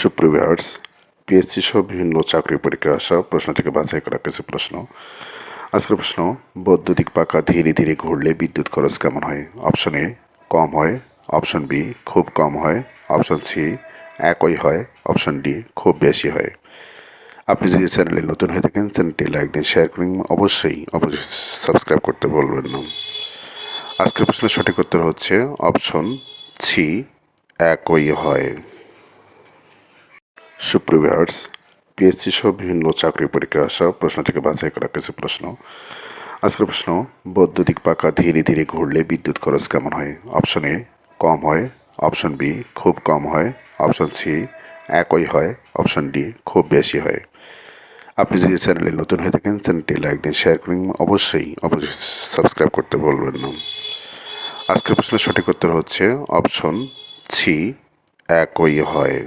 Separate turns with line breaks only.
সুপ্রিয় viewers, PSC সহ বিভিন্ন চাকরি পরীক্ষায় আসা প্রশ্ন থেকে বাছাই করা কিছু প্রশ্ন। আজকের প্রশ্ন, বৈদ্যুতিক পাখা ধীরে ধীরে ঘুরলে বিদ্যুৎ খরচ কেমন হয়? অপশন এ কম হয়, অপশন বি খুব কম হয়, অপশন সি একই হয়, অপশন ডি খুব বেশি হয়। আপনি যদি চ্যানেলে নতুন হয়ে থাকেন, চ্যানেলটি লাইক দিন, শেয়ার করুন, অবশ্যই সাবস্ক্রাইব করতে বলবেন না। আজকের প্রশ্নের সঠিক উত্তর হচ্ছে অপশন সি একই হয়। সুপ্রিয় ভিউয়ার্স, পিএসসি সহ বিভিন্ন চাকরি পরীক্ষায় আসা প্রশ্ন থেকে বাছাই করা কিছু প্রশ্ন। আজকের প্রশ্ন, বৈদ্যুতিক পাখা ধীরে ধীরে ঘুরলে বিদ্যুৎ খরচ কেমন হয়? অপশন এ কম হয়, অপশন বি খুব কম হয়, অপশন সি একই হয়, অপশন ডি খুব বেশি হয়। আপনি যদি চ্যানেলে নতুন হয়ে থাকেন, চ্যানেলটি লাইক দিন, শেয়ার করুন, অবশ্যই সাবস্ক্রাইব করতে বলবেন না। আজকের প্রশ্নের সঠিক উত্তর হচ্ছে অপশন সি একই হয়।